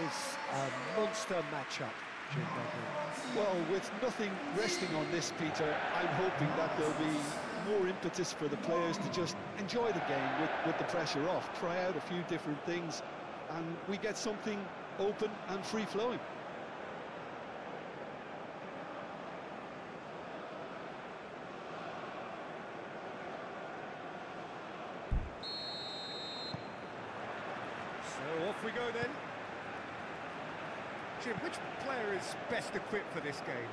is a monster matchup, Jim Begley. Well, with nothing resting on this, Peter, I'm hoping that there'll be more impetus for the players to just enjoy the game with the pressure off, try out a few different things, and we get something open and free-flowing. So off we go then. Jim, which player is best equipped for this game?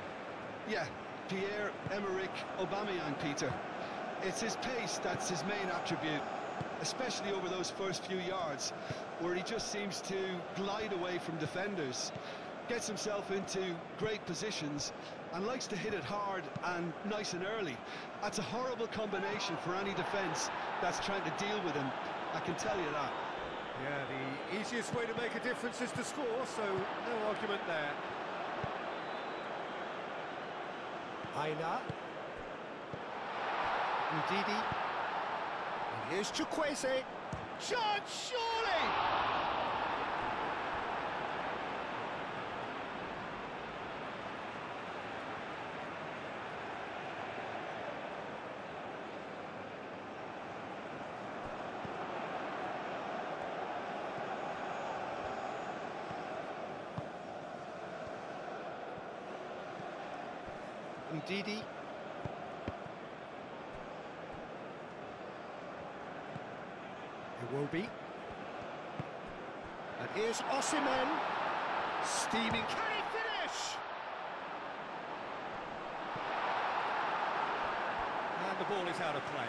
Yeah, Pierre-Emerick Aubameyang, Peter. It's his pace that's his main attribute, especially over those first few yards, where he just seems to glide away from defenders, gets himself into great positions, and likes to hit it hard and nice and early. That's a horrible combination for any defence that's trying to deal with him, I can tell you that. Yeah, the easiest way to make a difference is to score, so no argument there. Aina. Ndidi. And here's Chukwueze. Chance, surely! Ndidi. Iwobi. And here's Osimhen. Steaming. Can he finish? And the ball is out of play.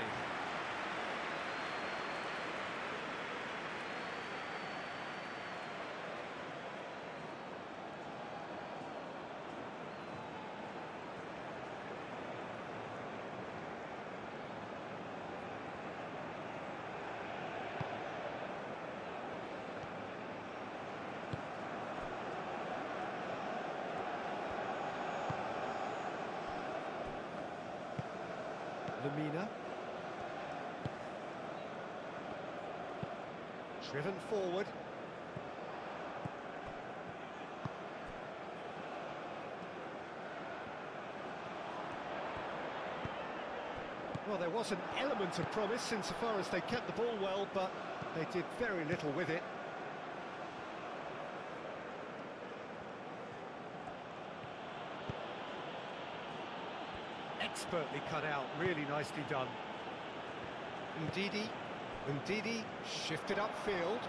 Lamina. Driven forward. Well, there was an element of promise insofar as they kept the ball well, but they did very little with it. Expertly cut out, really nicely done. Ndidi shifted upfield.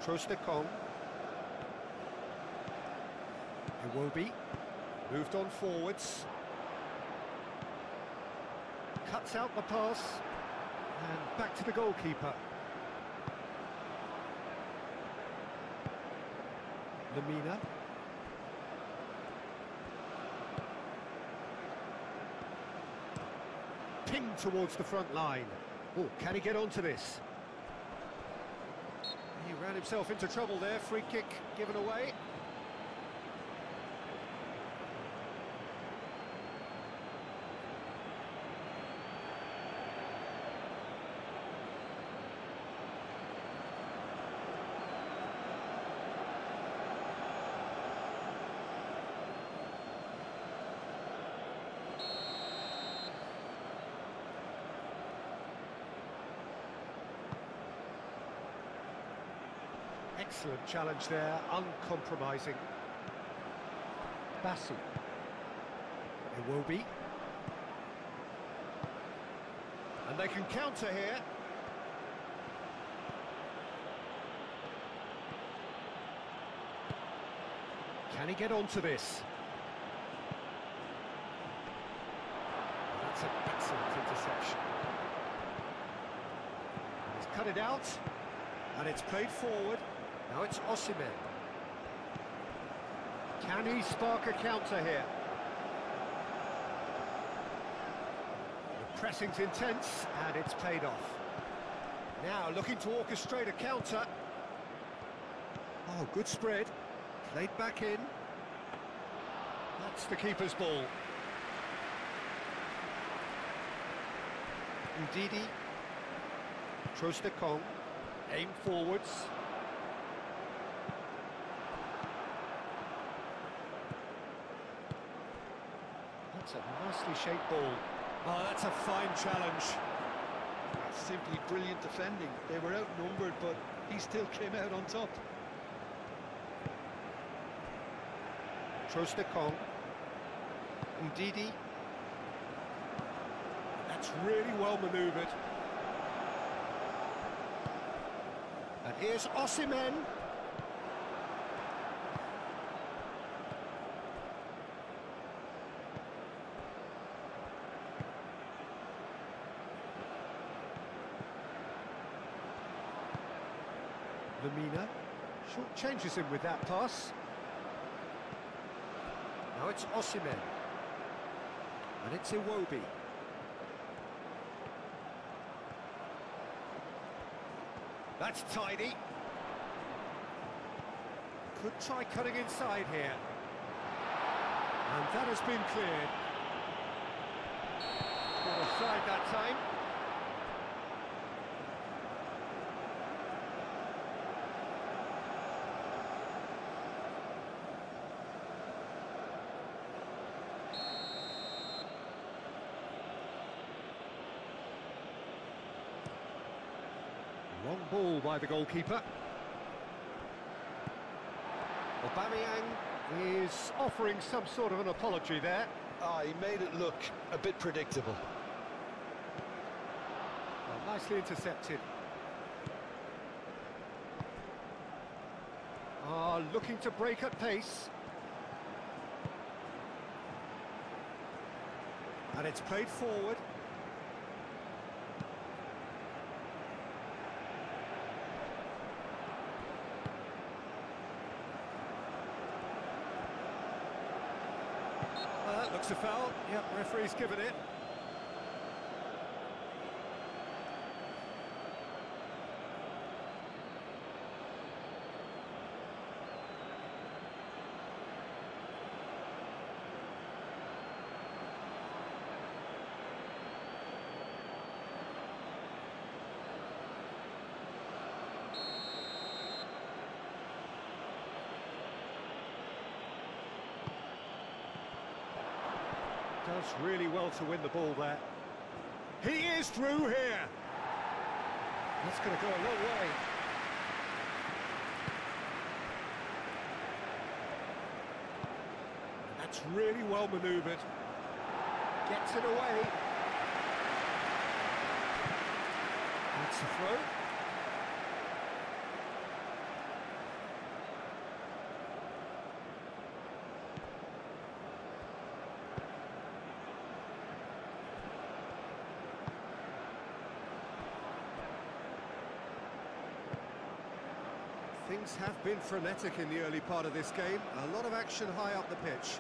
Trostekong. Iwobi moved on forwards. Cuts out the pass. And back to the goalkeeper. Lamina. Pinged towards the front line. Oh, can he get onto this? He ran himself into trouble there. Free kick given away. Excellent challenge there, uncompromising. Basu. Iwobi. And they can counter here. Can he get onto this? That's an excellent interception. He's cut it out, and it's played forward. Now it's Osimhen. Can he spark a counter here? The pressing's intense, and it's paid off. Now looking to orchestrate a counter. Oh, good spread. Played back in. That's the keeper's ball. Ndidi. Trostekong. Aim forwards. That's a nicely shaped ball. Oh, that's a fine challenge. That's simply brilliant defending. They were outnumbered, but he still came out on top. Trostekong. Ndidi. That's really well manoeuvred. And here's Osimhen. Lamina short changes him with that pass. Now it's Osimhen. And it's Iwobi. That's tidy. Could try cutting inside here. And that has been cleared. Not offside that time. Long ball by the goalkeeper. Aubameyang is offering some sort of an apology there. He made it look a bit predictable. Well, nicely intercepted. Looking to break at pace. And it's played forward. That looks a foul. Yep, referee's given it. Does really well to win the ball there. He is through here. That's going to go a long way. That's really well manoeuvred. Gets it away. That's a throw. Things have been frenetic in the early part of this game. A lot of action high up the pitch.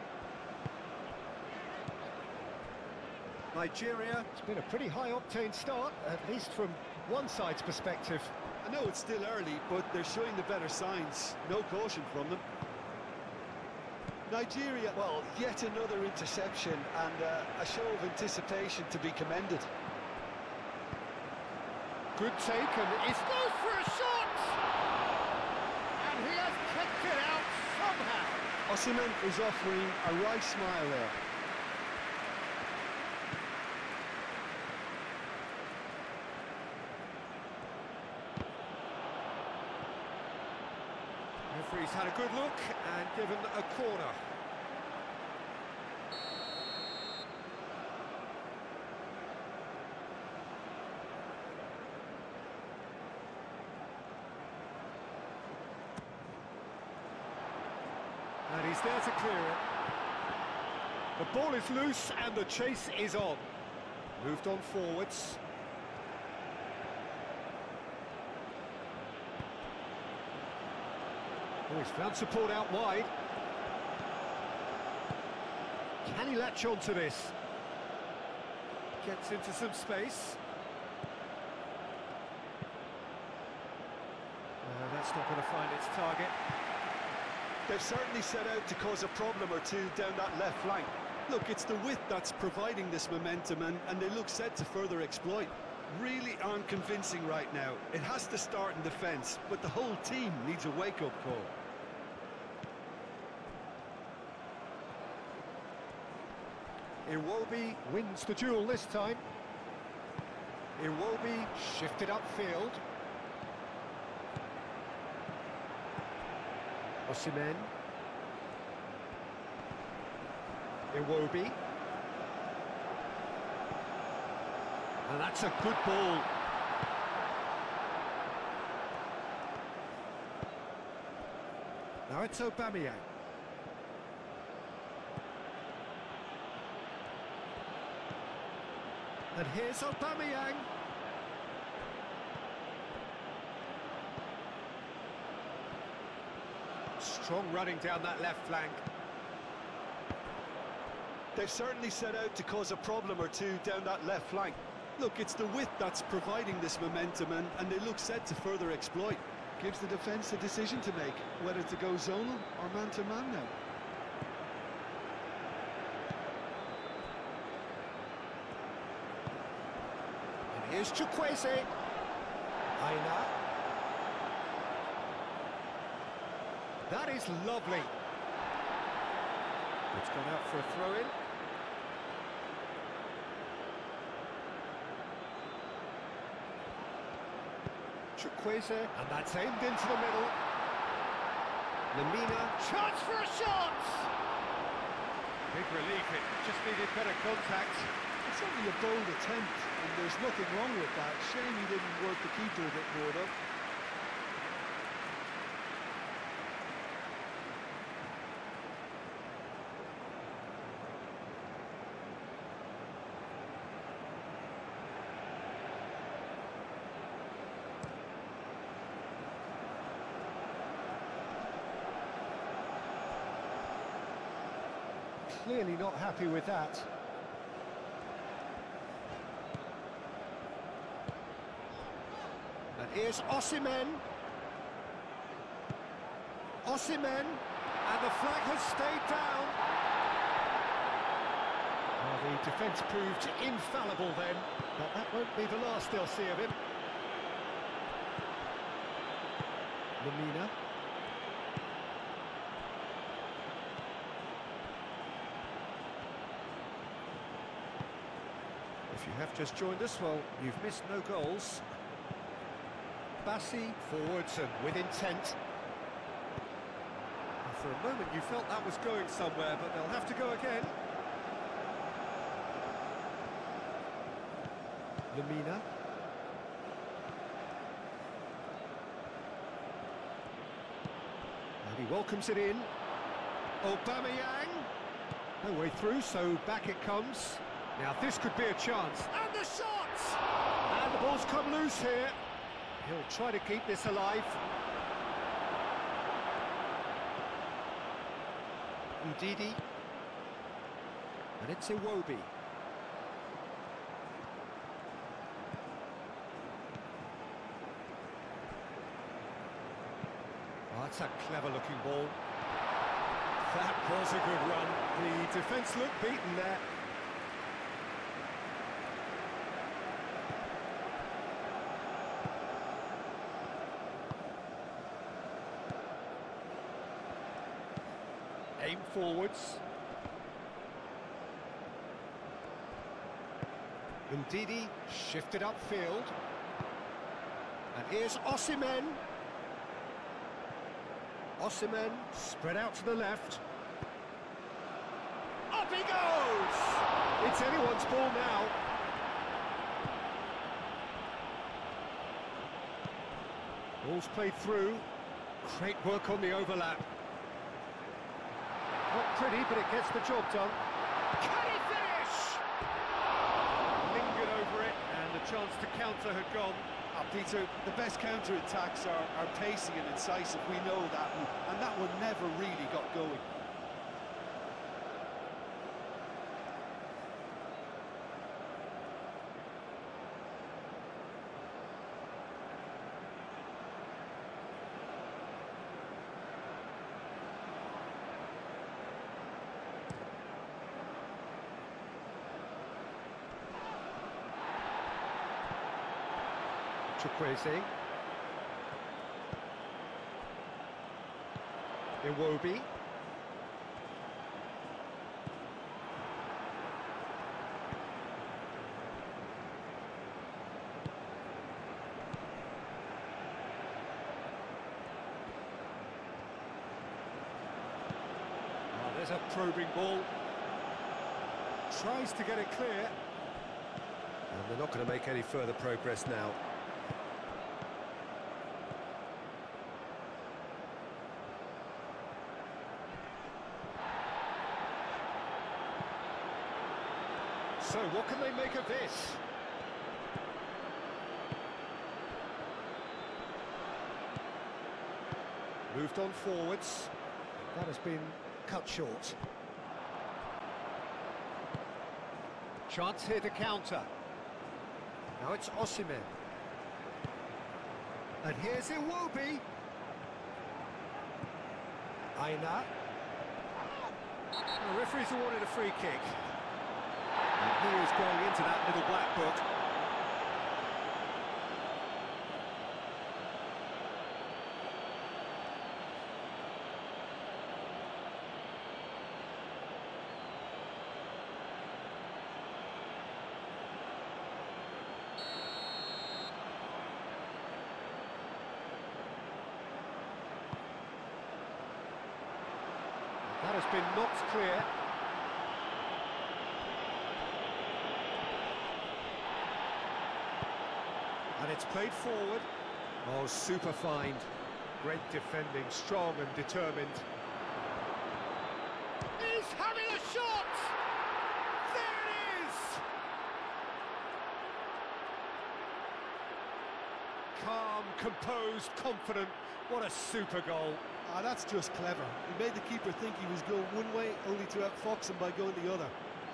Nigeria, it's been a pretty high-octane start, at least from one side's perspective. I know it's still early, but they're showing the better signs. No caution from them. Nigeria, well, yet another interception and a show of anticipation to be commended. Good take, and it goes for a shot! And he has kicked it out somehow. Osimhen is offering a right smile there. Referee's had a good look and given a corner. And he's there to clear it. The ball is loose and the chase is on. Moved on forwards. Oh, he's found support out wide. Can he latch on to this? Gets into some space. That's not going to find its target. They've certainly set out to cause a problem or two down that left flank. Look, it's the width that's providing this momentum, and they look set to further exploit. Really aren't convincing right now. It has to start in defence, but the whole team needs a wake-up call. Iwobi wins the duel this time. Iwobi shifted upfield. Osimhen. Iwobi. And that's a good ball. Now it's Aubameyang. And here's Aubameyang. Strong running down that left flank. They've certainly set out to cause a problem or two down that left flank. Look, it's the width that's providing this momentum, and they look set to further exploit. Gives the defence a decision to make, whether to go zonal or man-to-man now. And here's Chukwueze. Aina. That is lovely. It's gone out for a throw-in. Chukwueze, and that's aimed into the middle. Lamina, chance for a shot! Big relief, it just needed better contact. It's only a bold attempt, and there's nothing wrong with that. Shame he didn't work the keeper a bit more, though. Clearly not happy with that. And here's Osimhen. Osimhen, and the flag has stayed down. Well, the defence proved infallible then, but that won't be the last they'll see of him. Lamina. If you have just joined us, well, you've missed no goals. Bassi forwards and with intent. And for a moment you felt that was going somewhere, but they'll have to go again. Lamina. And he welcomes it in. Aubameyang. No way through, so back it comes. Now this could be a chance. And the shot! And the ball's come loose here. He'll try to keep this alive. Ndidi. And it's Iwobi. Oh, that's a clever-looking ball. That was a good run. The defence looked beaten there. Aim forwards. Ndidi shifted upfield. And here's Osimhen. Osimhen spread out to the left. Up he goes! It's anyone's ball now. Ball's played through. Great work on the overlap. Not pretty, but it gets the job done. Can he finish? Lingered over it, and the chance to counter had gone. Peter, the best counter-attacks are pacey and incisive, we know that, and that one never really got going. Chukwueze. Iwobi. There's a probing ball. Tries to get it clear. And they're not going to make any further progress now. So what can they make of this? Moved on forwards. That has been cut short. Chance here to counter. Now it's Osimhen. And here's Iwobi. Aina. The referee's awarded a free kick. And he is going into that little black book. That has been knocked clear. And it's played forward. Oh, super find. Great defending, strong and determined. He's having a shot! There it is! Calm, composed, confident. What a super goal. Ah, that's just clever. He made the keeper think he was going one way, only to outfox him by going the other.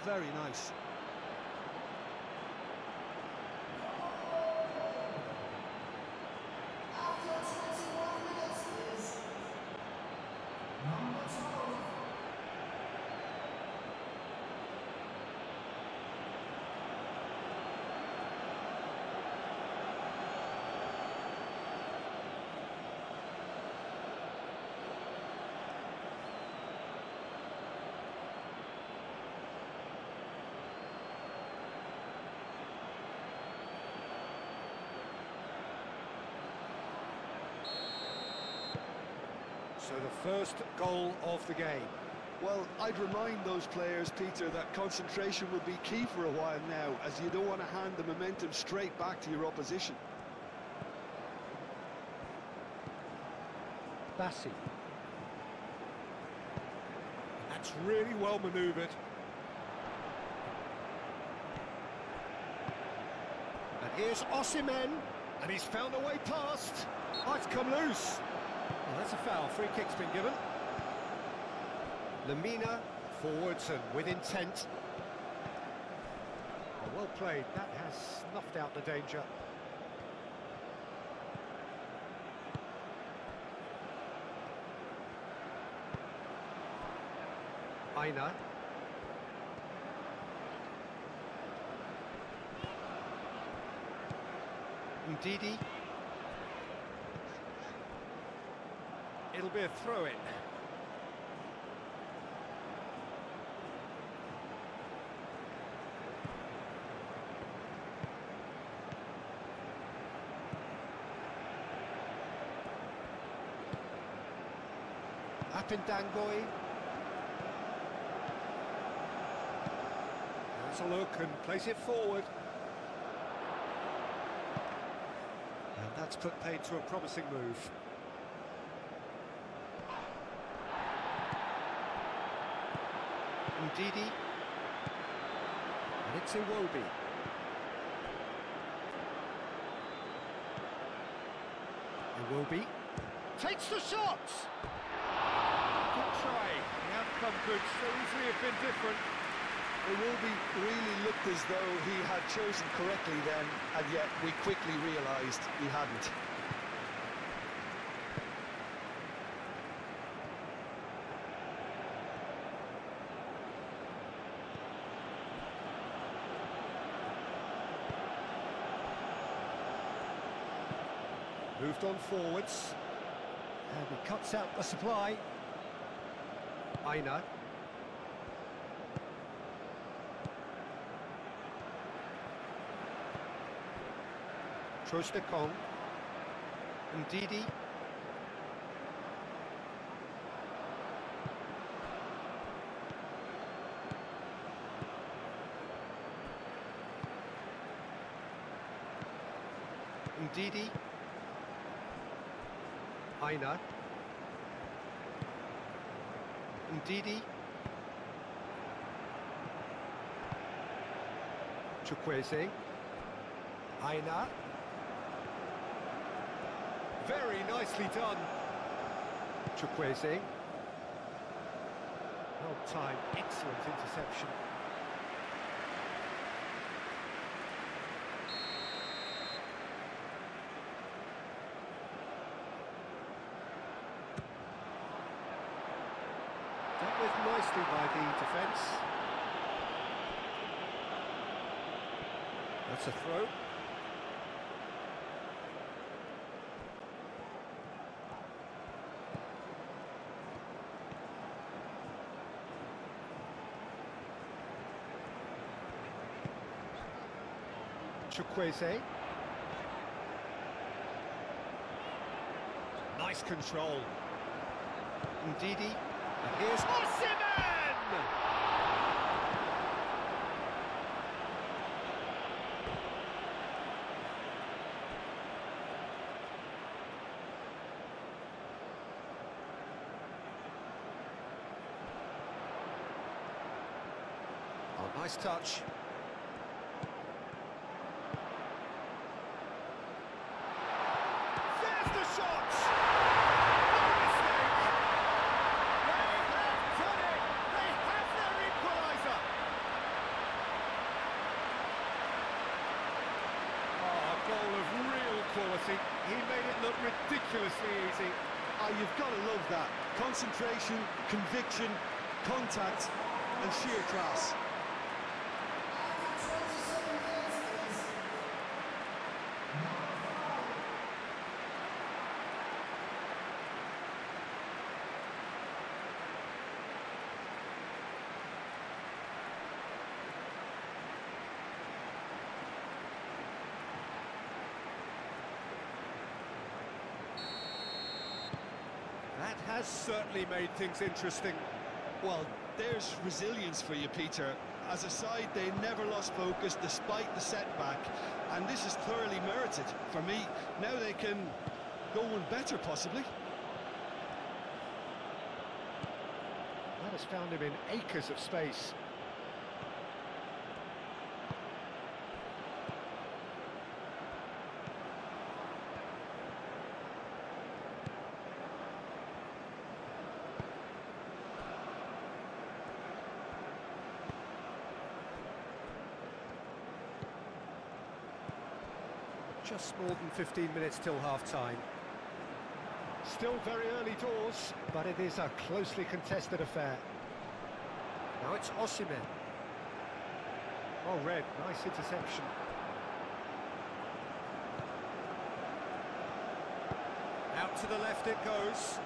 Very nice. So the first goal of the game. Well, I'd remind those players, Peter, that concentration will be key for a while now, as you don't want to hand the momentum straight back to your opposition. Bassi. That's really well manoeuvred. And here's Osimhen, and he's found a way past. Oh, it's come loose. Well, that's a foul. Free kick's been given. Lamina forwards and with intent. Oh, well played. That has snuffed out the danger. Aina. Ndidi. It'll be a throw-in. Apindangoi. Has a look and place it forward. And that's put paid to a promising move. Ndidi. And it's Iwobi. Iwobi takes the shot! Good try. The outcome could so easily have been different. Iwobi really looked as though he had chosen correctly then, and yet we quickly realised he hadn't. Moved on forwards. And he cuts out the supply. Aina. Trostekong. Ndidi. Ndidi. Aina. Ndidi. Chukwueze. Aina. Very nicely done. Chukwueze. Well timed, excellent interception. Dealt with nicely by the defence. That's a throw. Chukwueze. Nice control. Ndidi. And here's Osimhen! Oh, nice touch. Quality. He made it look ridiculously easy. Oh, you've got to love that. Concentration, conviction, contact, and sheer class. That has certainly made things interesting. Well, there's resilience for you, Peter. As a side, they never lost focus despite the setback, and this is thoroughly merited. For me, now they can go one better, possibly. That has found him in acres of space. Just more than 15 minutes till half-time. Still very early doors, but it is a closely contested affair. Now it's Osimhen. Oh, Red, nice interception. Out to the left it goes.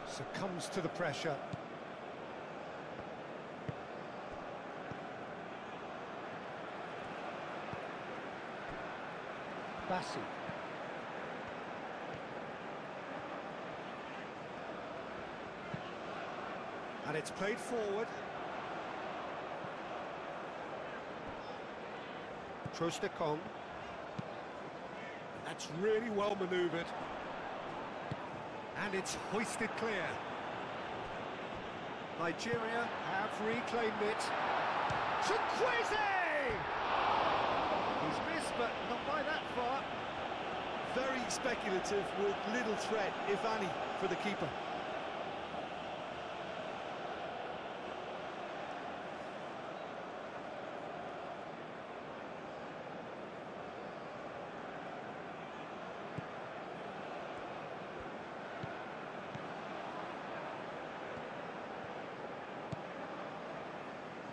Succumbs to the pressure. Bassi. And it's played forward. Trostekong. That's really well manoeuvred. And it's hoisted clear. Nigeria have reclaimed it. Chukwueze! He's missed, but not by that far. Very speculative with little threat, if any, for the keeper.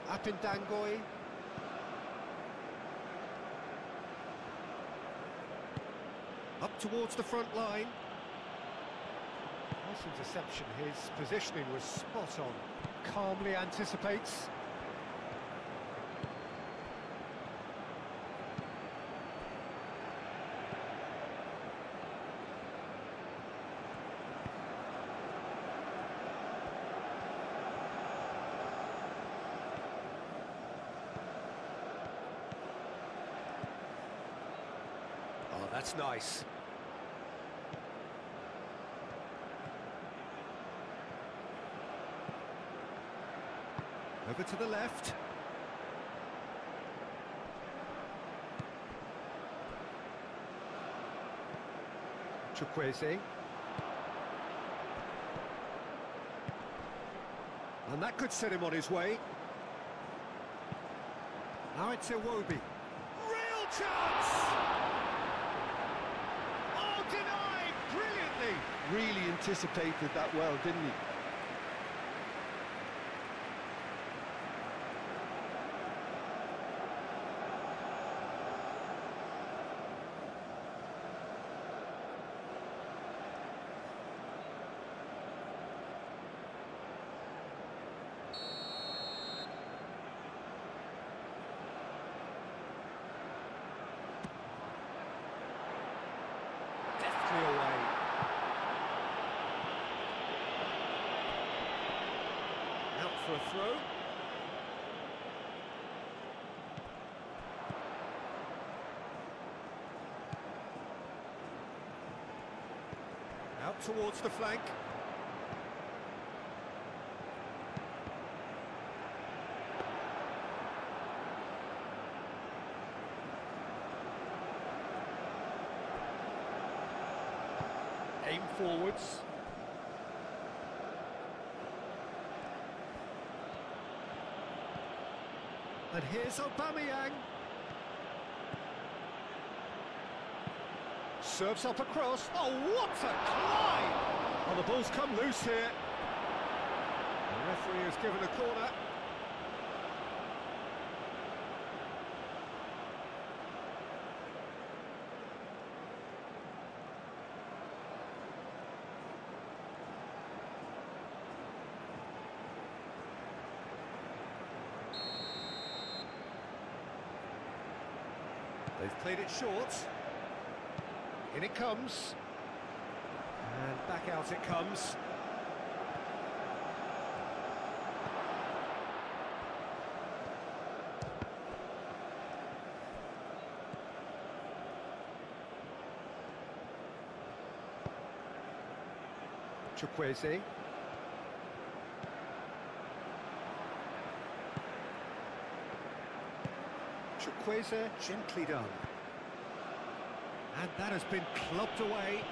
Apindangoy. Up towards the front line. Nice interception, his positioning was spot on. Calmly anticipates. Oh, that's nice. Over to the left. Chukwueze. And that could set him on his way. Now it's Iwobi. Real chance! Oh, denied brilliantly! Really anticipated that well, didn't he? Away. Out for a throw. Out towards the flank. Aim forwards. And here's Aubameyang. Serves up across. Oh, what a climb! Oh, the ball's come loose here. The referee has given a corner. They've played it short. In it comes. And back out it comes. Chukwueze. Chukwueze, gently done. And that has been clubbed away.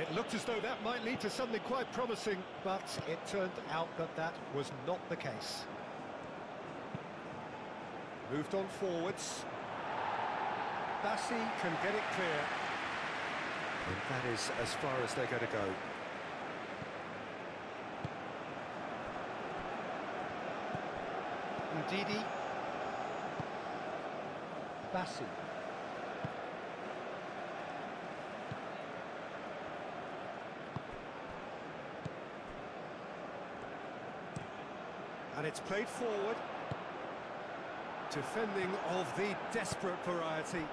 It looked as though that might lead to something quite promising, but it turned out that that was not the case. Moved on forwards. Bassi can get it clear. And that is as far as they're going to go. Ndidi. Bassi. And it's played forward. Defending of the desperate variety. And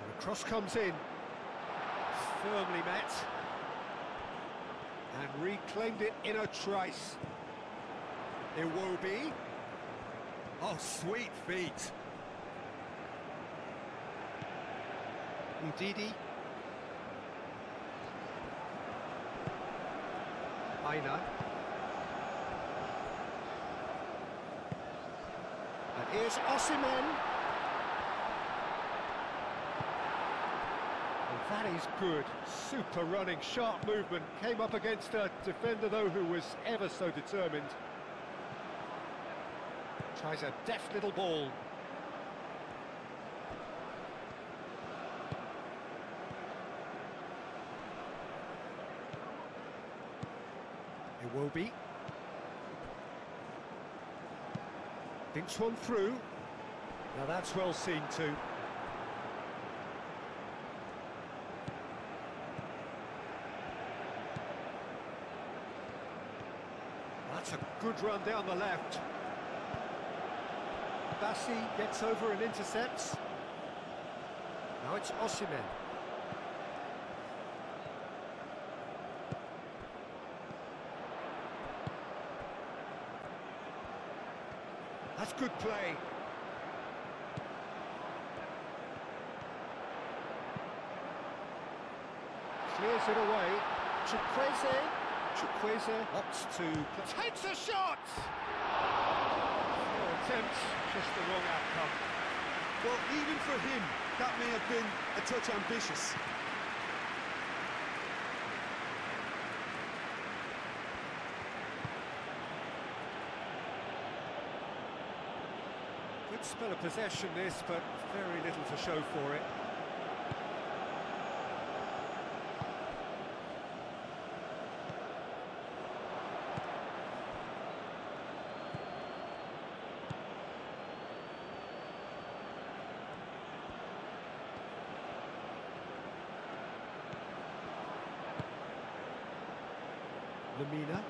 the cross comes in. Firmly met. And reclaimed it in a trice. Iwobi. Oh, sweet feet. Ndidi. Aina. And here's Osimhen. And that is good. Super running, sharp movement. Came up against a defender, though, who was ever so determined. Tries a deft little ball. Iwobi. Thinks one through. Now that's well seen too. That's a good run down the left. Bassi gets over and intercepts. Now it's Osimhen. That's good play. Clears it away. Chukwueze opts to... takes a shot! Their attempt, just the wrong outcome. Well, even for him, that may have been a touch ambitious. Good spell of possession this, but very little to show for it. Lamina.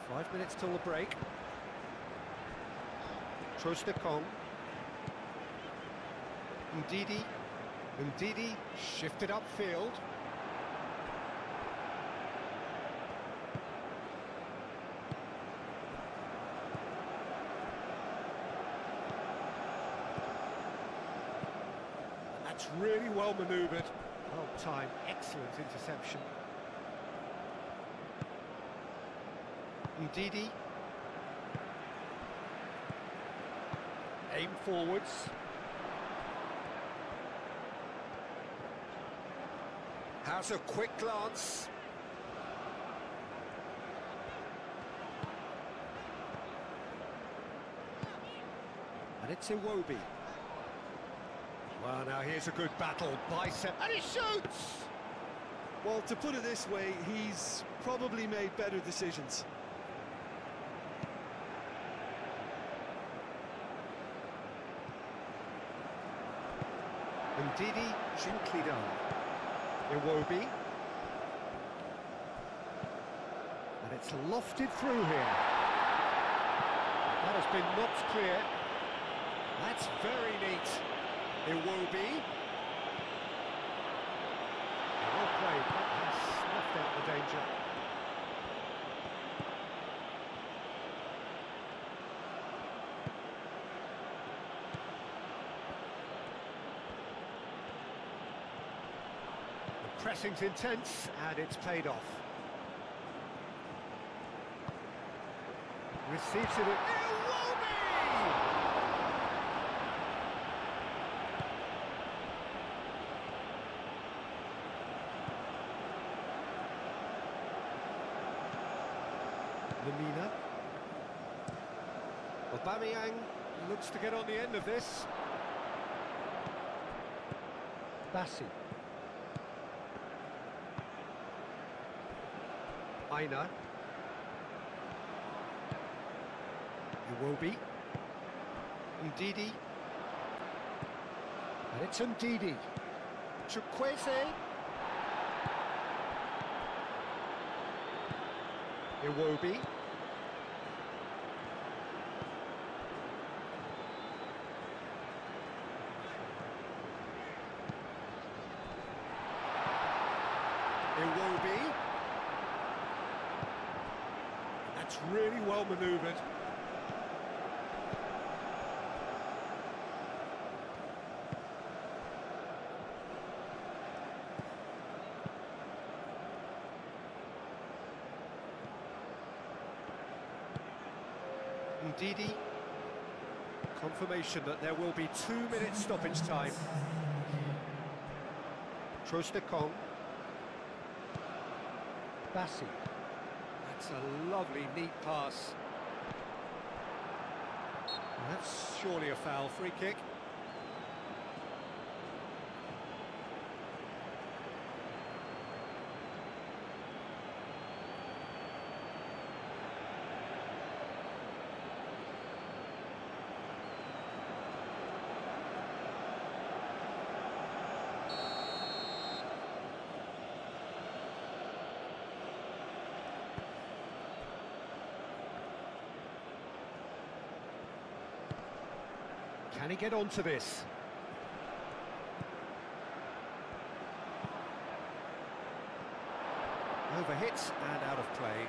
Five minutes till the break. Trostekong. Ndidi shifted upfield. That's really well manoeuvred. Well timed, excellent interception. Ndidi. Aim forwards. Has a quick glance. And it's Iwobi. Well, now here's a good battle. Bicep. And he shoots! Well, to put it this way, he's probably made better decisions. Ndidi, gently done. Iwobi. And it's lofted through here. That has been knocked clear. That's very neat. Iwobi. Well played. That has snuffed out the danger. Pressing's intense, and it's paid off. Receives it at Iwobi! Lamina. Aubameyang looks to get on the end of this. Bassi. Aina. Iwobi. Ndidi. And it's Ndidi. Chukwueze. Iwobi. Iwobi. That's really well manoeuvred. Ndidi. Confirmation that there will be 2 minutes stoppage time. Trostekong. Bassi. That's a lovely, neat pass. That's surely a foul. Free kick. Can he get onto this? Overhit and out of play.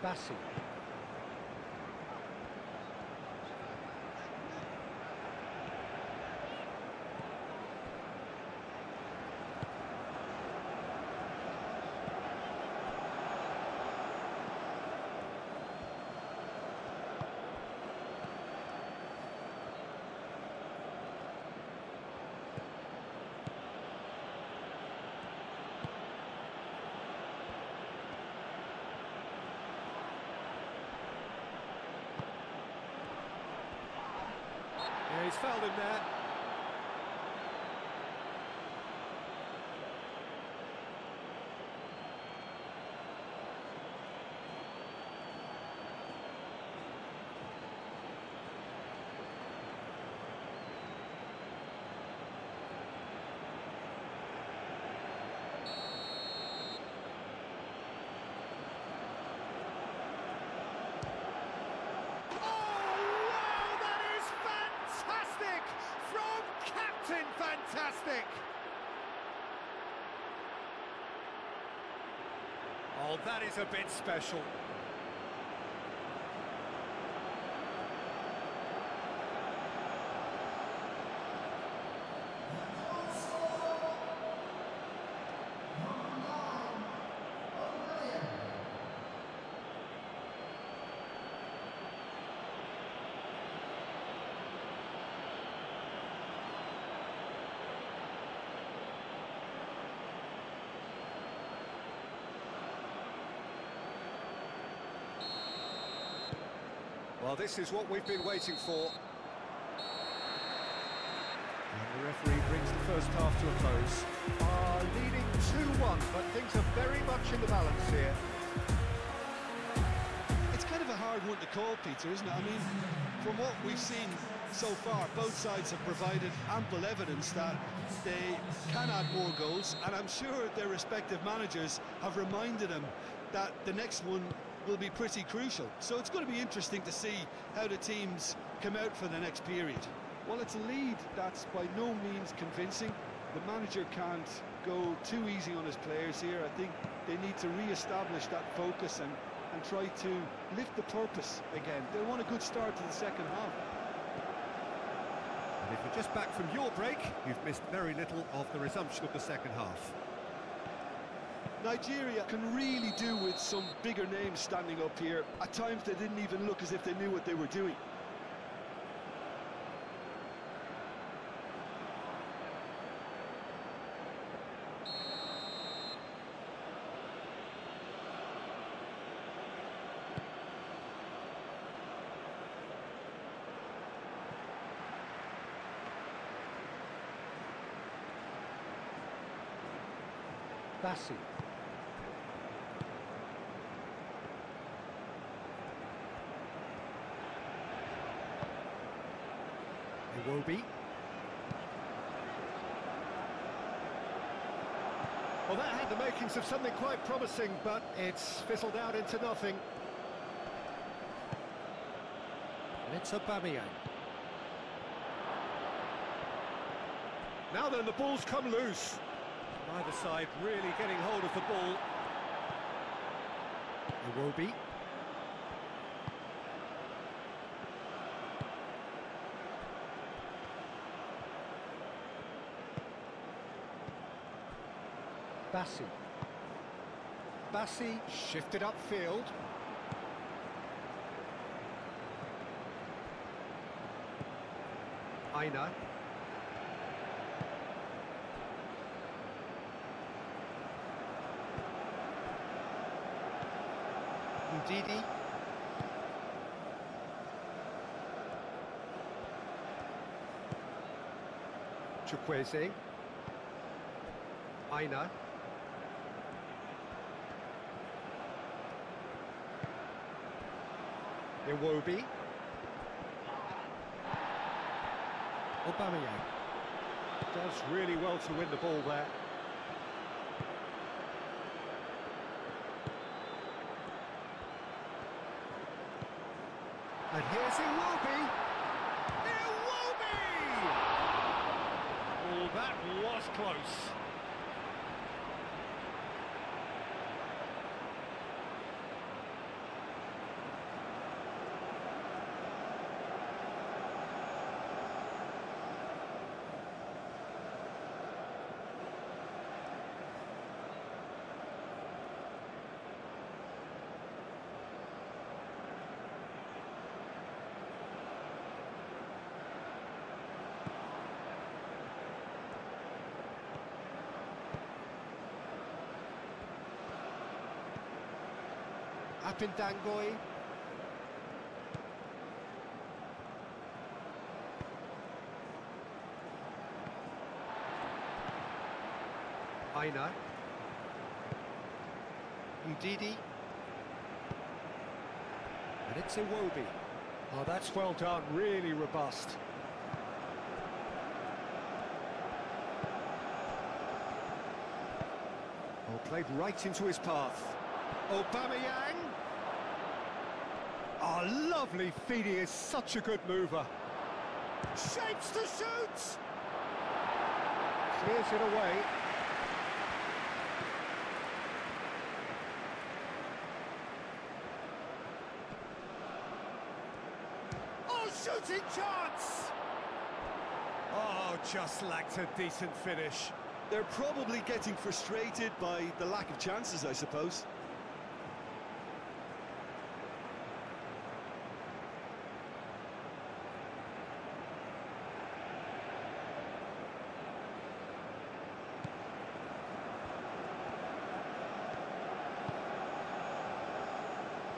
Bassi. Yeah, he's fouled him there. Fantastic! Oh, that is a bit special. Well, this is what we've been waiting for. And the referee brings the first half to a close. Are leading 2-1, but things are very much in the balance here. It's kind of a hard one to call, Peter, isn't it? I mean, from what we've seen so far, both sides have provided ample evidence that they can add more goals, and I'm sure their respective managers have reminded them that the next one will be pretty crucial. So it's going to be interesting to see how the teams come out for the next period. Well, it's a lead that's by no means convincing. The manager can't go too easy on his players here. I think they need to re-establish that focus and try to lift the purpose again. They want a good start to the second half. And if you're just back from your break, you've missed very little of the resumption of the second half. Nigeria can really do with some bigger names standing up here. At times they didn't even look as if they knew what they were doing. Bassi. Iwobi. Well, that had the makings of something quite promising, but it's fizzled out into nothing. And it's Aubameyang. Now then, the ball's come loose. Neither side really getting hold of the ball. Iwobi. Bassi. Bassi shifted upfield. Aina. Ndidi. Chukwueze. Aina. Iwobi. Aubameyang does really well to win the ball there. And here's Iwobi. Iwobi! Oh, that was close. Up in Dangoy. Aina. Ndidi. And it's Iwobi. Oh, that's well done, really robust. Oh, played right into his path. Aubameyang. Oh, lovely feed, he is such a good mover. Shapes to shoot! Clears it away. Oh, shooting chance! Oh, just lacked a decent finish. They're probably getting frustrated by the lack of chances, I suppose.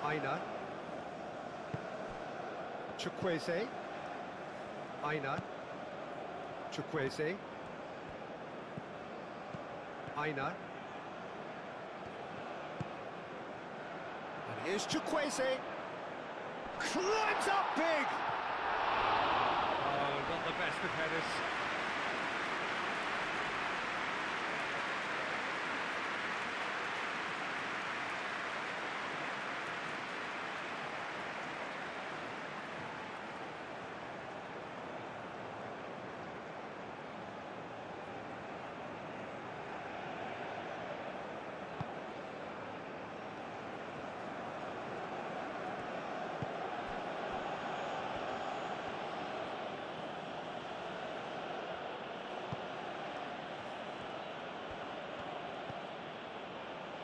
Aina. Chukwueze. Aina. Chukwueze. Aina. And here's Chukwueze. Climbs up big! Oh, not the best of headers.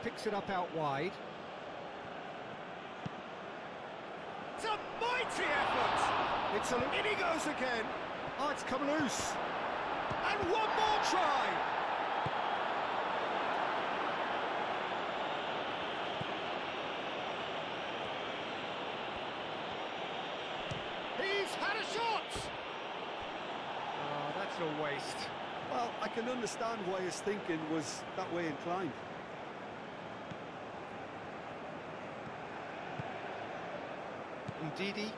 Picks it up out wide. It's a mighty effort! It's in he goes again. Oh, it's come loose. And one more try! He's had a shot! Oh, that's a waste. Well, I can understand why his thinking was that way inclined. Ndidi,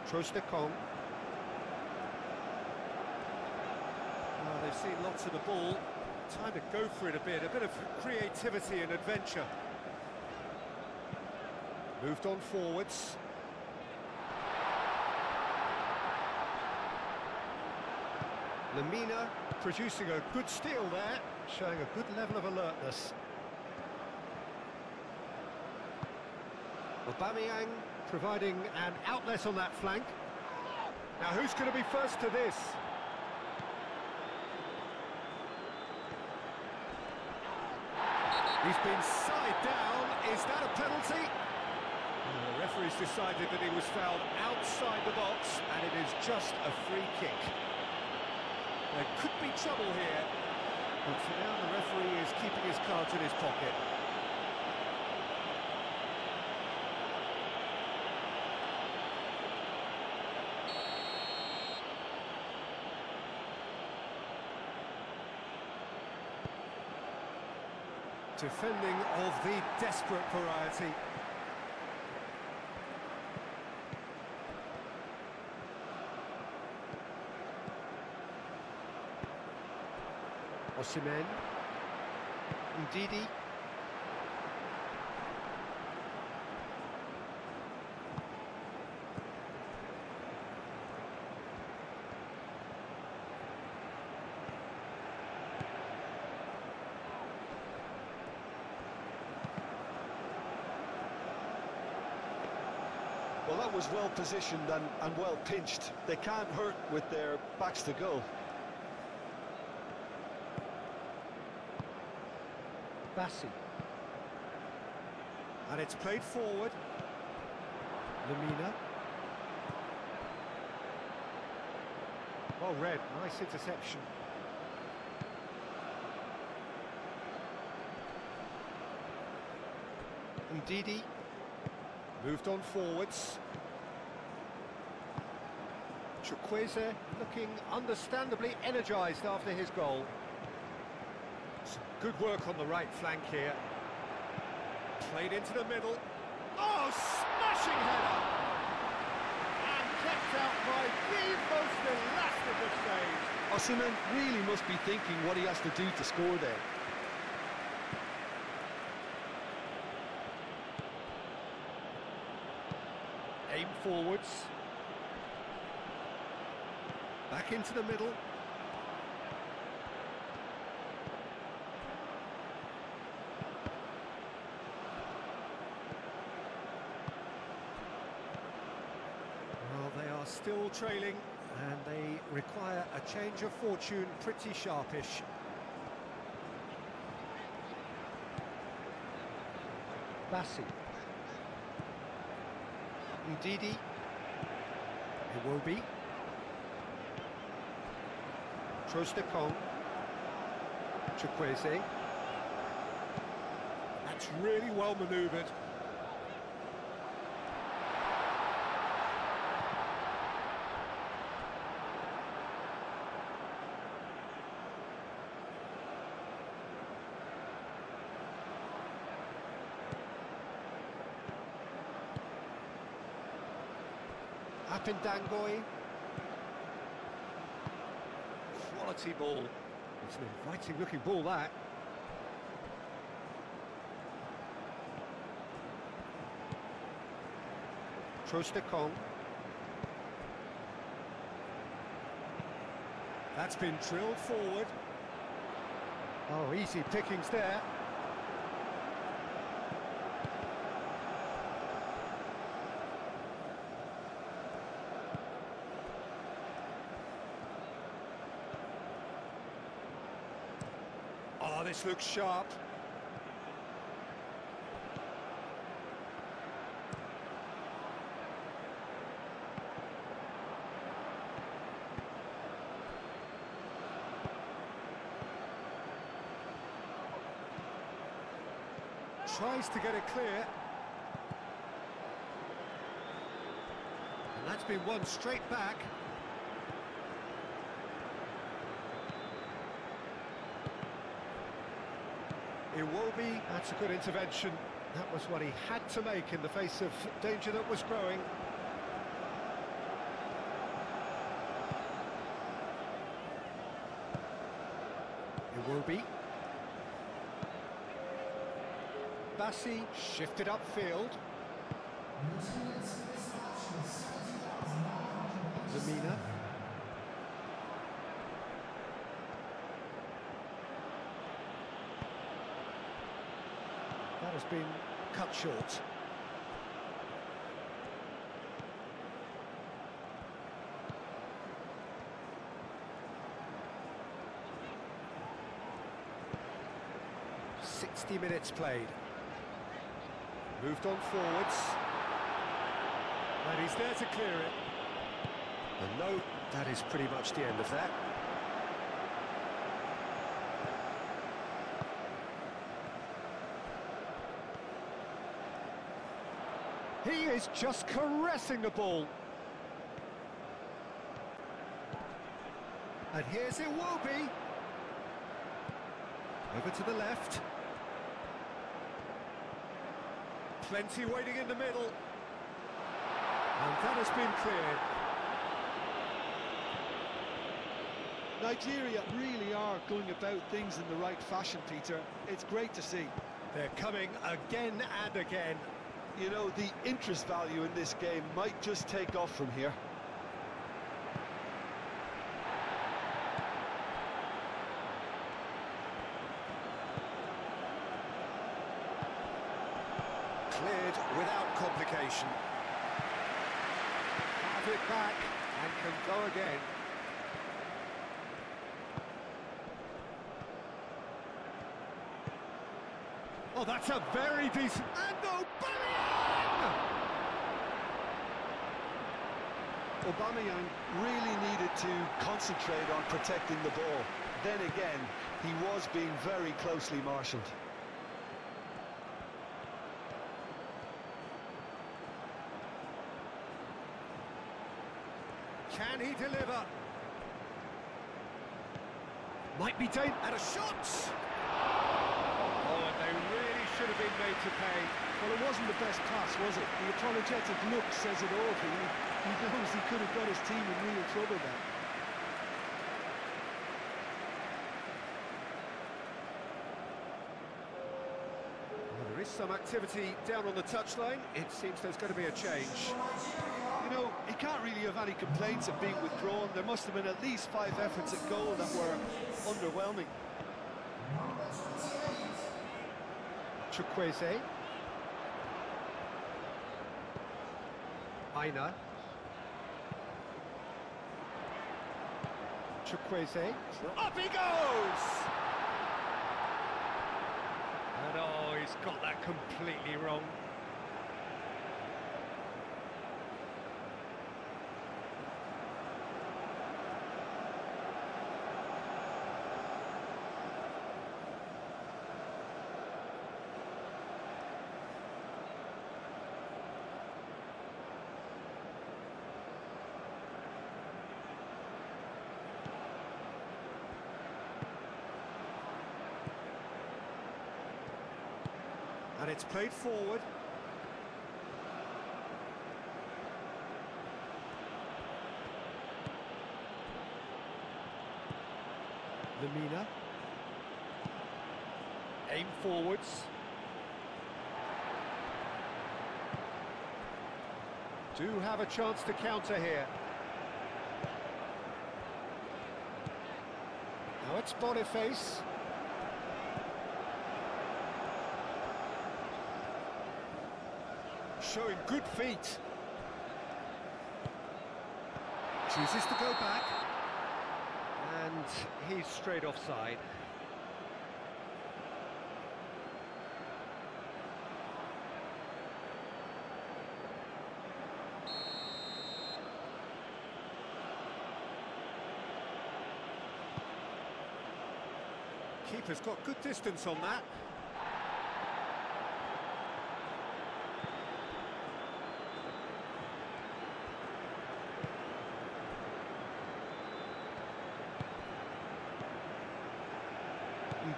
Trostekong. Oh, they've seen lots of the ball. Time to go for it a bit of creativity and adventure. Moved on forwards. Lamina producing a good steal there, showing a good level of alertness. Aubameyang providing an outlet on that flank. Now who's going to be first to this? He's been side down. Is that a penalty? The referee's decided that he was fouled outside the box, and it is just a free kick. There could be trouble here, but for now the referee is keeping his cards in his pocket. Defending of the desperate variety. Osimhen. Ndidi. Well, that was well positioned and well pinched. They can't hurt with their backs to goal. Bassi. And it's played forward. Lamina. Well read, nice interception. Ndidi. Moved on forwards. Chukwueze looking understandably energised after his goal. Some good work on the right flank here. Played into the middle. Oh, smashing header! And kept out by the most elastic of saves. Osimhen really must be thinking what he has to do to score there. Aim forwards. Back into the middle. Well, they are still trailing, and they require a change of fortune pretty sharpish. Bassi. Ndidi. Iwobi. Trostekong. Chukwueze. That's really well manoeuvred. Apindangoy. Quality ball. It's an inviting looking ball, that. Trostekong. That's been drilled forward. Oh, easy pickings there. Oh, this looks sharp. Tries to get it clear. And that's been won straight back. Iwobi, that's a good intervention. That was what he had to make in the face of danger that was growing. Iwobi. Bassi shifted upfield. Lamina. That has been cut short. "60 minutes played. Moved on forwards. And he's there to clear it. And no, that is pretty much the end of that. He is just caressing the ball. And here's Iwobi. Over to the left. Plenty waiting in the middle. And that has been cleared. Nigeria really are going about things in the right fashion, Peter. It's great to see. They're coming again and again. You know, the interest value in this game might just take off from here. Cleared without complication. Have it back and can go again. Oh, that's a very decent... And Aubameyang! Aubameyang really needed to concentrate on protecting the ball. Then again, he was being very closely marshalled. Can he deliver? Might be dangerous. And a shot! Oh, and they really should have been made to pay. Well, it wasn't the best pass, was it? The apologetic look says it all for you. He knows he could have got his team in real trouble there. Well, there is some activity down on the touchline. It seems there's going to be a change. You know, he can't really have any complaints of being withdrawn. There must have been at least 5 efforts at goal that were underwhelming. Chukwueze. Aina. Chukwueze. Up he goes! And oh, he's got that completely wrong. And it's played forward. Lamina. Aim forwards. Do have a chance to counter here. Now it's Boniface. Showing good feet. Chooses to go back. And he's straight offside. Keeper's got good distance on that.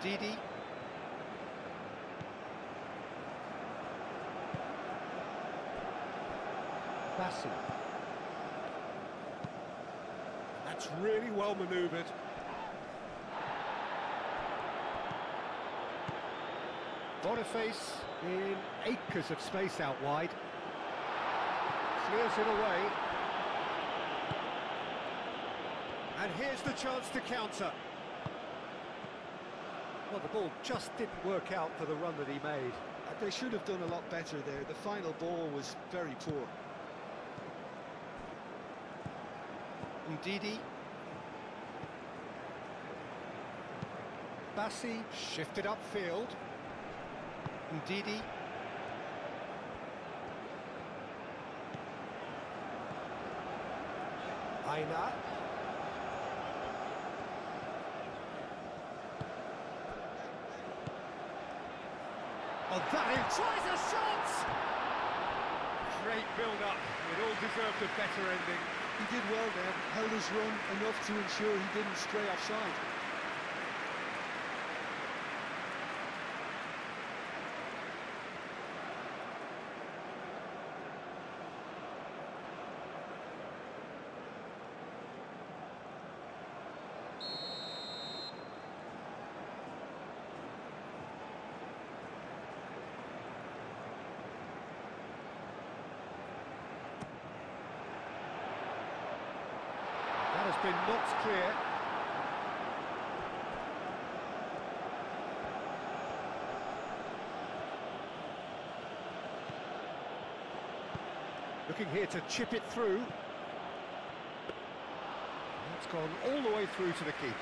Didi. Bassi. That's really well manoeuvred. Boniface in acres of space out wide. Clears it away. And here's the chance to counter. Well, the ball just didn't work out for the run that he made. They should have done a lot better there. The final ball was very poor. Ndidi. Bassi shifted upfield. Ndidi. Aina. Oh, that is... tries a shot! Great build-up. It all deserved a better ending. He did well there, held his run enough to ensure he didn't stray offside. has been knocked clear. Looking here to chip it through. That's gone all the way through to the keeper.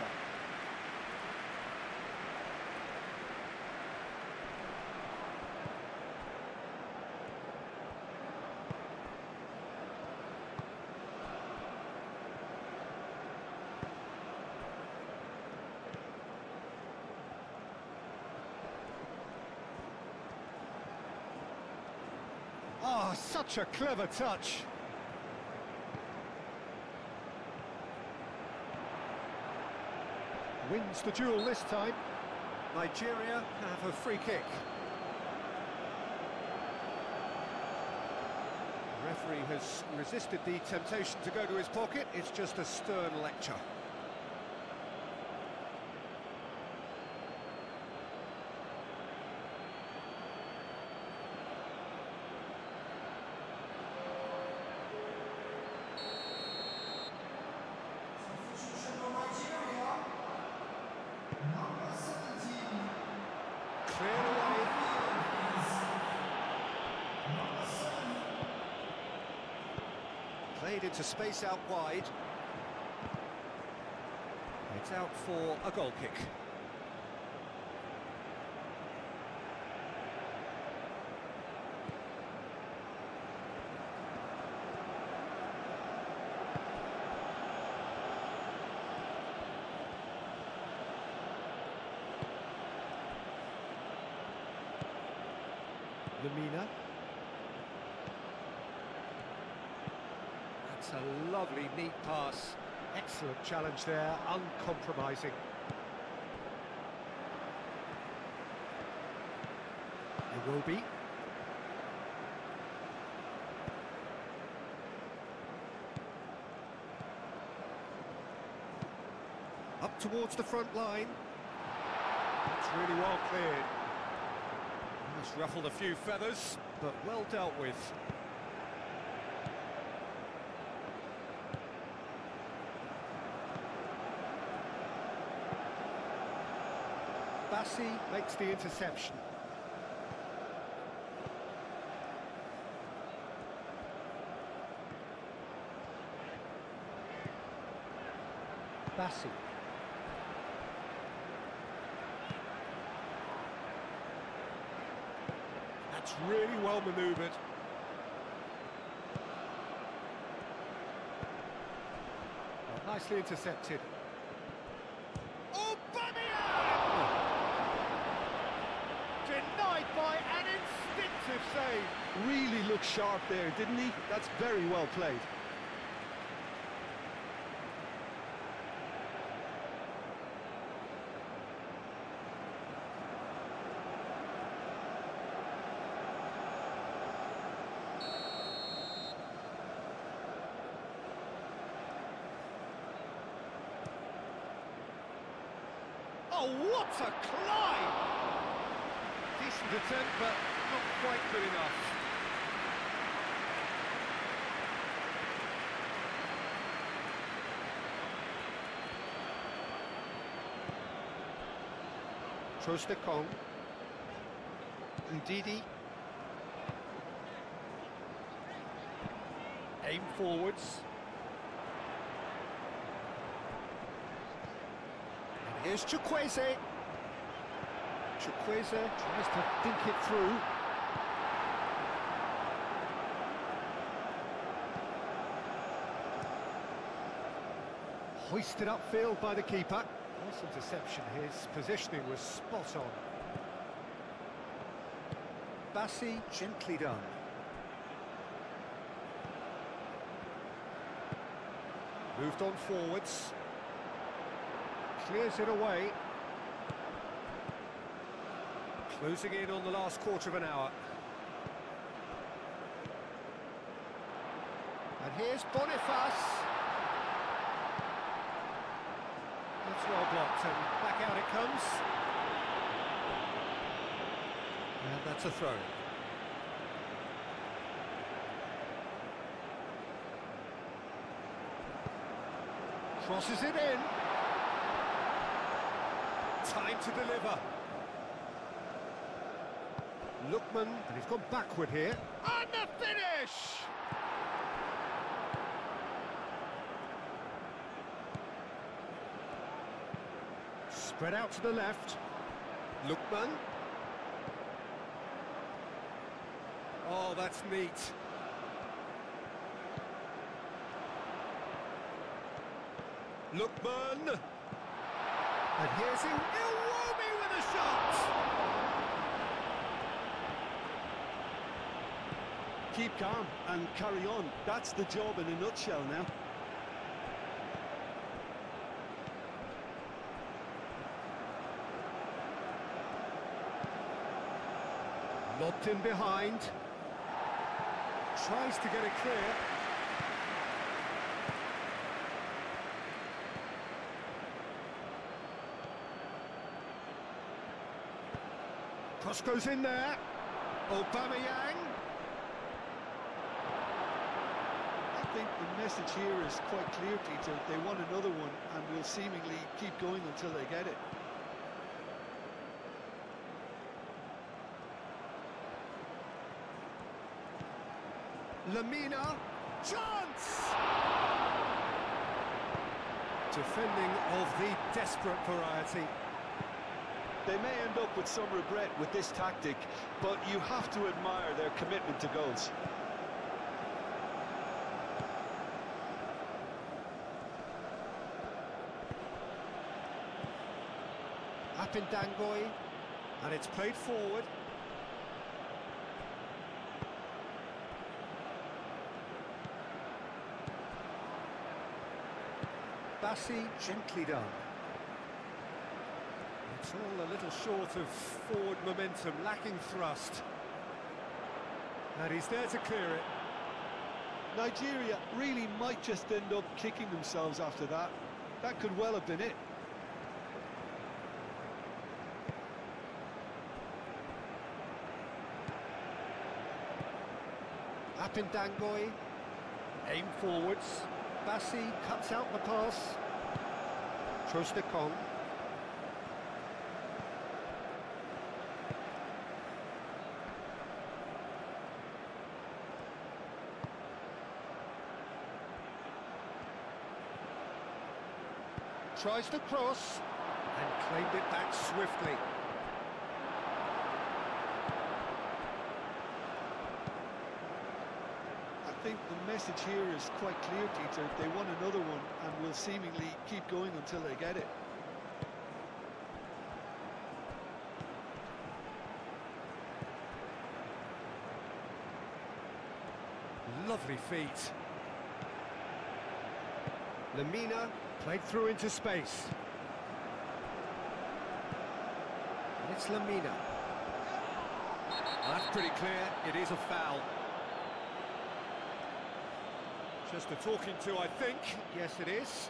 Oh, such a clever touch. Wins the duel this time. Nigeria have a free kick. The referee has resisted the temptation to go to his pocket. It's just a stern lecture. Cleared away. Played into space out wide. It's out for a goal kick. Lamina. That's a lovely, neat pass. Excellent challenge there, uncompromising. It will be. Up towards the front line. It's really well cleared. It's ruffled a few feathers, but well dealt with. Bassi makes the interception. Bassi. That's really well manoeuvred. Well, nicely intercepted. Denied by an instinctive save. Really looked sharp there, didn't he? That's very well played. Oh, what a climb! Decent attempt, but not quite good enough. Trostekong. Ndidi. Aim forwards. And here's Chukwueze. Chukwueze tries to dink it through. Hoisted upfield by the keeper. Nice interception, his positioning was spot on. Bassi, gently done. Moved on forwards. Clears it away. Closing in on the last quarter of an hour. And here's Boniface. That's well blocked, and back out it comes. And that's a throw. Crosses it in. Time to deliver. Lookman, and he's gone backward here. And the finish! Spread out to the left. Lookman. Oh, that's neat. Lookman. And here's Iwobi with a shot. Keep calm and carry on. That's the job in a nutshell now. Lobbed in behind. Tries to get it clear. Cross goes in there. Aubameyang. I think the message here is quite clear, Peter. They want another one and will seemingly keep going until they get it. Lamina, chance! Defending of the desperate variety. They may end up with some regret with this tactic, but you have to admire their commitment to goals. Apindangoy, and it's played forward. Bassi, gently done. It's all a little short of forward momentum, lacking thrust. And he's there to clear it. Nigeria really might just end up kicking themselves after that. That could well have been it. Apindangoy, aim forwards. Bassi cuts out the pass. Trostekong. Tries to cross and claimed it back swiftly. I think the message here is quite clear, Peter. They want another one and will seemingly keep going until they get it. Lovely feet. Lamina played through into space. And it's Lamina. That's pretty clear, it is a foul. Just a talking to, I think. Yes, it is.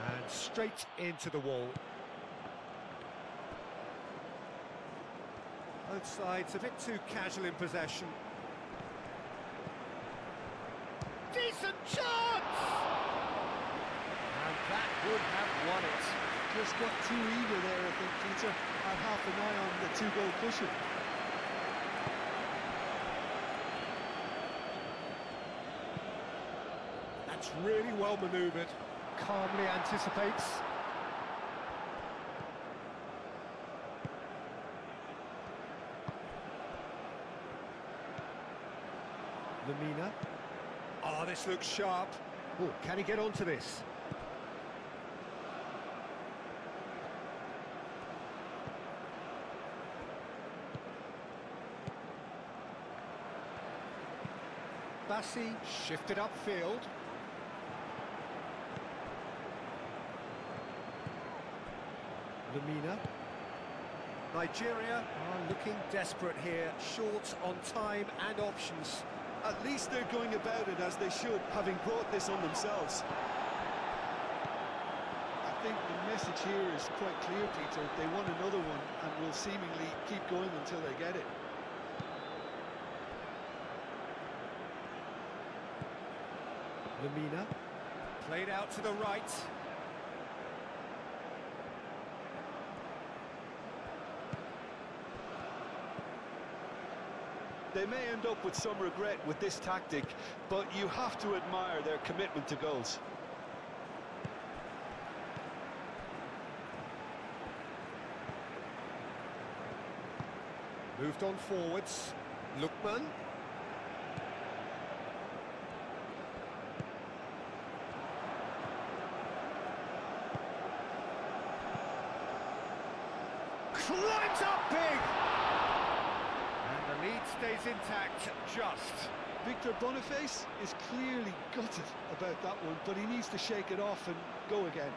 And straight into the wall. Both sides a bit too casual in possession. Decent chance! And that would have won it. Just got too eager there, I think, Peter. Had half an eye on the two-goal cushion. That's really well manoeuvred. Calmly anticipates. Lamina. Oh, this looks sharp. Oh, can he get onto this? Bassi shifted upfield. Lamina. Nigeria are looking desperate here, short on time and options. At least they're going about it as they should, having brought this on themselves. I think the message here is quite clear, Peter. They want another one and will seemingly keep going until they get it. Lamina, played out to the right. They may end up with some regret with this tactic, but you have to admire their commitment to goals. Moved on forwards. Lookman. Climbs up big! And the lead stays intact, just. Victor Boniface is clearly gutted about that one, but he needs to shake it off and go again.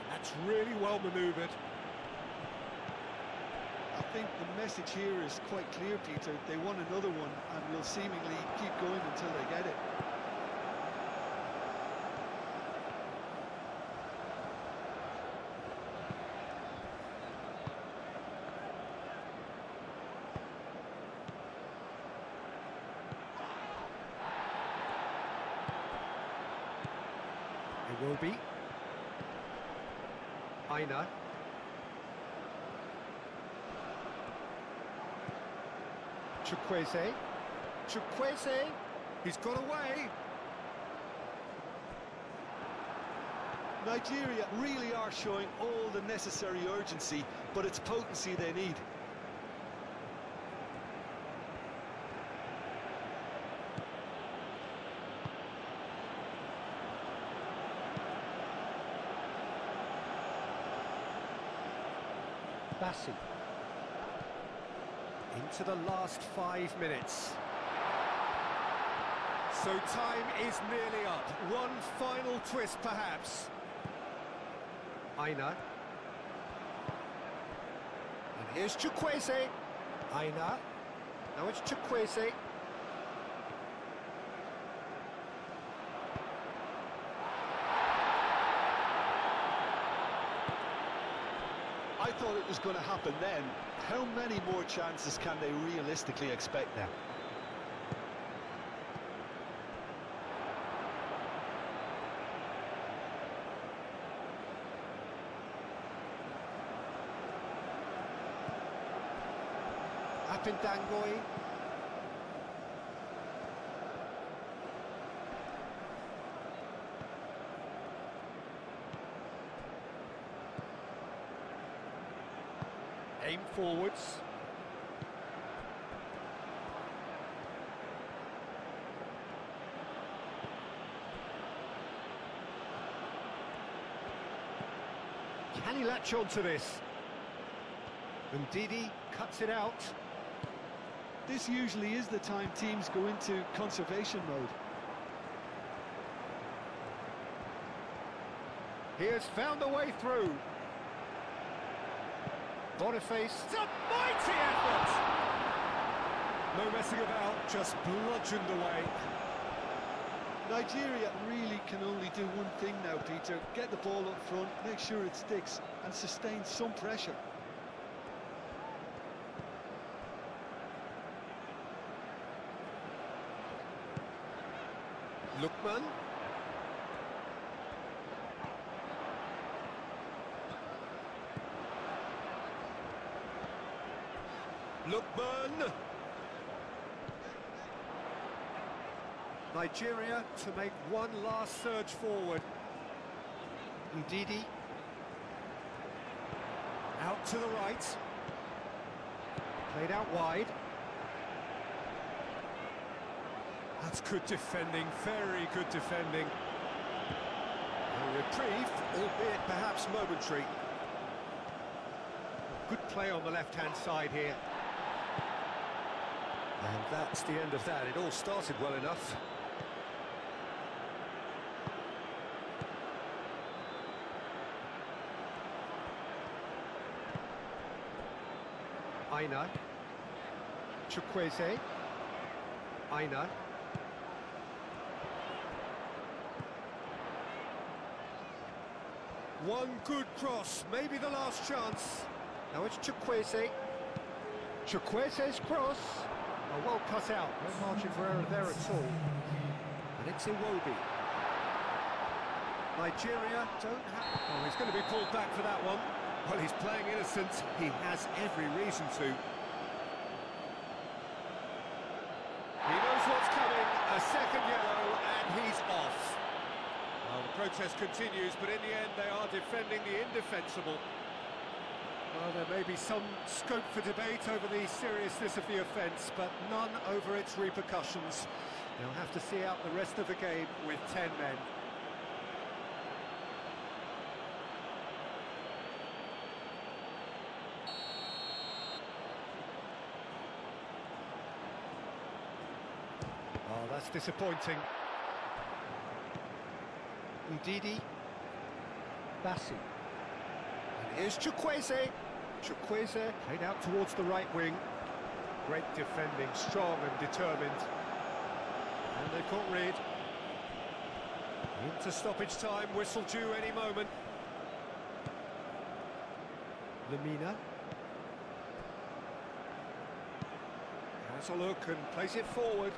That's really well manoeuvred. I think the message here is quite clear, Peter. They want another one and will seemingly keep going until they get it. It will be. Aina. Chukwueze. Chukwueze. He's got away. Nigeria really are showing all the necessary urgency, but it's potency they need. Bassi. Into the last 5 minutes. So time is nearly up. One final twist, perhaps. Aina. And here's Chukwueze. Aina. Now it's Chukwueze. I thought it was going to happen then. How many more chances can they realistically expect now? Apindangoi. Aim forwards. Can he latch on to this? And Didi cuts it out. This usually is the time teams go into conservation mode. He has found a way through. Boniface, it's a mighty effort! No messing about, just bludgeoned away. Nigeria really can only do one thing now, Peter. Get the ball up front, make sure it sticks, and sustain some pressure. Lookman. Lookman. Nigeria to make one last surge forward. Ndidi. Out to the right. Played out wide. That's good defending, very good defending. A reprieve, albeit perhaps momentary. Good play on the left-hand side here. And that's the end of that. It all started well enough. Aina. Chukwueze. Aina. One good cross, maybe the last chance. Now it's Chukwueze. Chukwueze's cross. Oh, well cut out, no margin for error there at all. And it's Iwobi. Nigeria don't have... Oh, he's going to be pulled back for that one. Well, he's playing innocent. He has every reason to. He knows what's coming. A second yellow, and he's off. Well, the protest continues, but in the end, they are defending the indefensible. Well, there may be some scope for debate over the seriousness of the offence, but none over its repercussions. They'll have to see out the rest of the game with 10 men. Oh, that's disappointing. Ndidi. Bassi. And here's Chukwueze. Chukwueze played out towards the right wing. Great defending, strong and determined. And they've caught Reed. Into stoppage time, whistle due any moment. Lamina. Has a look and plays it forward.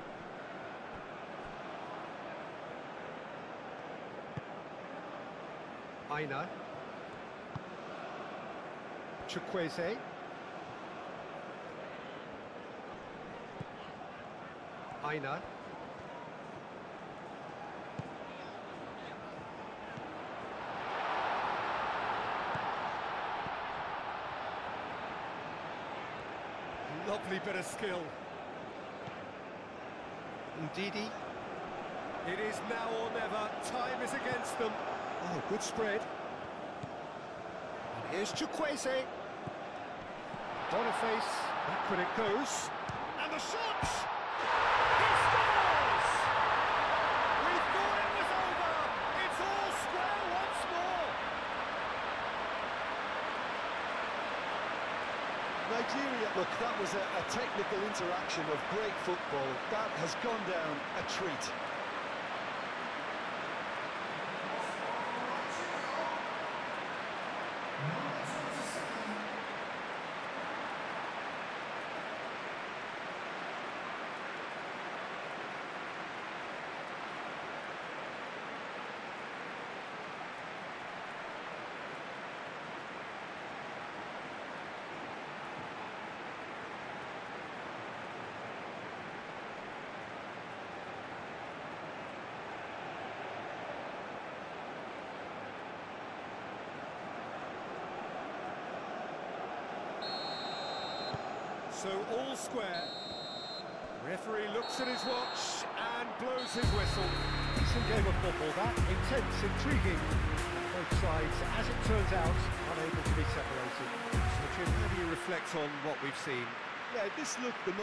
Aina. Chukwueze. Aina. Lovely bit of skill. Ndidi. It is now or never. Time is against them. Oh, good spread. And here's Chukwueze. Boniface. Back when it goes. And the shot! He scores! We thought it was over. It's all square once more. Nigeria, look, that was a technical interaction of great football. That has gone down a treat. So all square. Referee looks at his watch and blows his whistle. Decent game of football, that. Intense, intriguing. Both sides, as it turns out, unable to be separated. So Jim, how do you reflect on what we've seen? Yeah, this looked the most